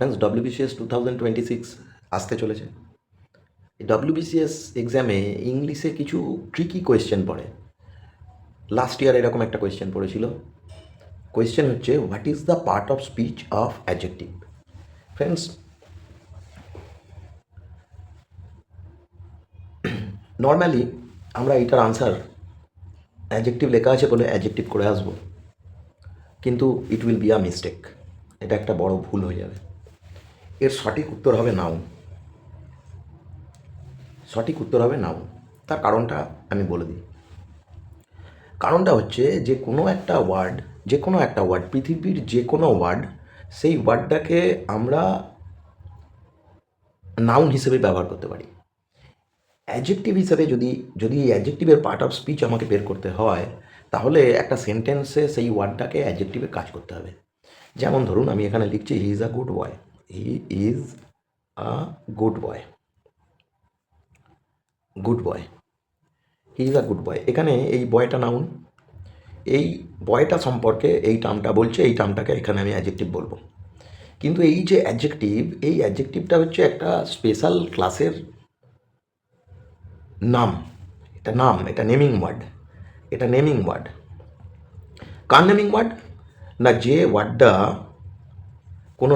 Friends, WBCS 2026 আসতে চলেছে। এই WBCS এক্সামে ইংলিশে কিছু ট্রিকি কোয়েশ্চেন পড়ে। লাস্ট ইয়ার এরকম একটা কোয়েশ্চেন পড়েছিল। কোয়েশ্চেন হচ্ছে, what is the part of speech of adjective? Friends, normally আমরা এইটার আনসার অ্যাডজেক্টিভ লেখা আছে বলে অ্যাডজেক্টিভ করে আসবো, কিন্তু it will be a mistake. এটা একটা বড় ভুল হয়ে যাবে। এর সঠিক উত্তর হবে নাউন। সঠিক উত্তর হবে নাউন। তার কারণটা আমি বলে দিই। কারণটা হচ্ছে যে কোনো একটা ওয়ার্ড পৃথিবীর যে কোনো ওয়ার্ড, সেই ওয়ার্ডটাকে আমরা নাউন হিসেবে ব্যবহার করতে পারি। অ্যাডজেক্টিভ হিসেবে যদি এই অ্যাডজেক্টিভের পার্ট অফ স্পিচ আমাকে বের করতে হয়, তাহলে একটা সেন্টেন্সে সেই ওয়ার্ডটাকে অ্যাডজেক্টিভে কাজ করতে হবে। যেমন ধরুন, আমি এখানে লিখছি, he is a good boy. He is a good boy. Good boy, he is a good boy. এখানে এই বয়টা নাউন। এই বয়টা সম্পর্কে এই টার্মটা বলছে, এই টার্মটাকে এখানে আমি অ্যাডজেক্টিভ বলবো। কিন্তু এই যে অ্যাডজেক্টিভ, এই অ্যাডজেক্টিভটা হচ্ছে একটা স্পেশাল ক্লাসের নাম। এটা নেমিং ওয়ার্ড। এটা নেমিং ওয়ার্ড। কার নেমিং ওয়ার্ড? না, যে ওয়ার্ডটা কোনো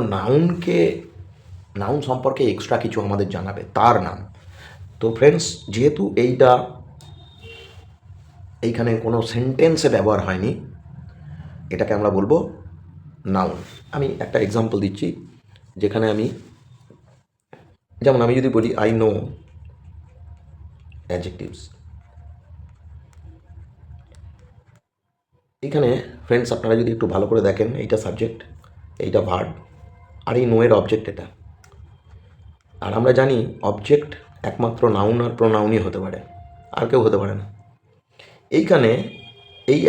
নাউন সম্পর্কে এক্সট্রা কিছু আমাদের জানাবে, তার নাম। তো ফ্রেন্ডস, যেহেতু এইখানে কোনো সেন্টেন্সে ব্যবহার হয়নি, এটাকে আমরা বলবো নাউন। আমি একটা এক্সাম্পল দিচ্ছি, যেখানে যেমন আমি যদি বলি, আই নো অ্যাডজেক্টিভস। এখানে ফ্রেন্ডস, আপনারা যদি একটু ভালো করে দেখেন, এইটা সাবজেক্ট, এইটা ভার্ব, আর এই নো এর অবজেক্ট এটা। আর আমরা জানি অবজেক্ট একমাত্র নাউন আর প্রোনাউনই হতে পারে, আর কেউ হতে পারে না। এইখানে এই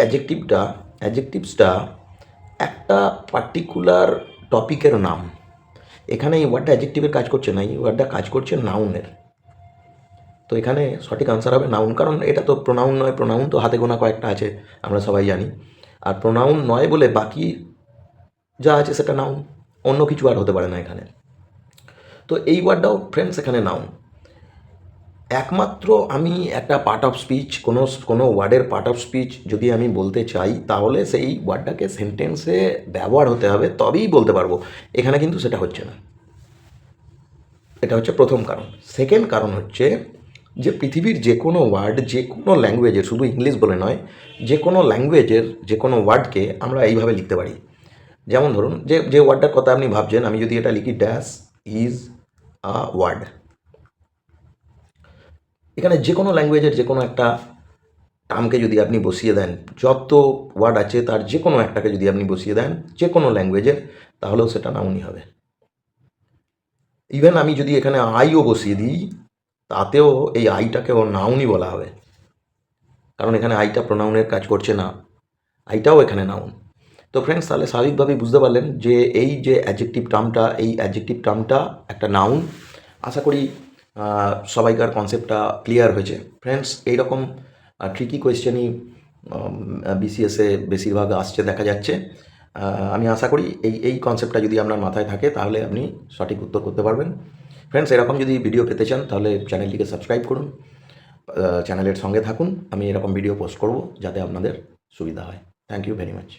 অ্যাডজেক্টিভসটা একটা পার্টিকুলার টপিকের নাম। এখানে এই ওয়ার্ডটা অ্যাডজেক্টিভের কাজ করছে না, এই ওয়ার্ডটা কাজ করছে নাউনের। তো এখানে সঠিক আনসার হবে নাউন, কারণ এটা তো প্রোনাউন নয়। প্রোনাউন তো হাতে গোনা কয়েকটা আছে, আমরা সবাই জানি। আর প্রোনাউন নয় বলে বাকি যা আছে সেটা নাউন, অন্য কিছু আর হতে পারে না এখানে। তো এই ওয়ার্ডটাও ফ্রেন্ডস এখানে নাউন। একমাত্র আমি একটা পার্ট অফ স্পিচ, কোনো ওয়ার্ডের পার্ট অফ স্পিচ যদি আমি বলতে চাই, তাহলে সেই ওয়ার্ডটাকে সেন্টেন্সে ব্যবহার হতে হবে, তবেই বলতে পারবো। এখানে কিন্তু সেটা হচ্ছে না। এটা হচ্ছে প্রথম কারণ। সেকেন্ড কারণ হচ্ছে যে পৃথিবীর যে কোনো ওয়ার্ড, যে কোনো ল্যাঙ্গুয়েজের, শুধু ইংলিশ বলে নয়, যে কোনো ল্যাঙ্গুয়েজের যে কোনো ওয়ার্ডকে আমরা এইভাবে লিখতে পারি। যেমন ধরুন, যে ওয়ার্ডটার কথা আপনি ভাবছেন, আমি যদি এটা লিখি, ড্যাশ ইজ আ ওয়ার্ড। এখানে যে কোনো ল্যাঙ্গুয়েজের যে কোনো একটা টার্মকে যদি আপনি বসিয়ে দেন, যত ওয়ার্ড আছে তার যে কোনো একটাকে যদি আপনি বসিয়ে দেন যে কোনো ল্যাঙ্গুয়েজের, তাহলেও সেটা নাউনই হবে। ইভেন আমি যদি এখানে আইও বসিয়ে দিই, তাতেও এই আইটাকেও নাউনই বলা হবে, কারণ এখানে আইটা প্রোনাউনের কাজ করছে না, আইটাও এখানে নাউন। তো ফ্রেন্ডস, তাহলে স্বাভাবিকভাবেই বুঝতে পারলেন যে এই যে অ্যাডজেক্টিভ টার্মটা একটা নাউন। আশা করি সবাইকার কনসেপ্টটা ক্লিয়ার হয়েছে। ফ্রেন্ডস, এইরকম ট্রিকি কোয়েশ্চেনই বিসিএসে বেশিরভাগ আসছে দেখা যাচ্ছে। আমি আশা করি এই কনসেপ্টটা যদি আপনার মাথায় থাকে, তাহলে আপনি সঠিক উত্তর করতে পারবেন। ফ্রেন্ডস, এরকম যদি ভিডিও পেতে চান, তাহলে চ্যানেলটিকে সাবস্ক্রাইব করুন, চ্যানেলের সঙ্গে থাকুন। আমি এরকম ভিডিও পোস্ট করব যাতে আপনাদের সুবিধা হয়। Thank you very much.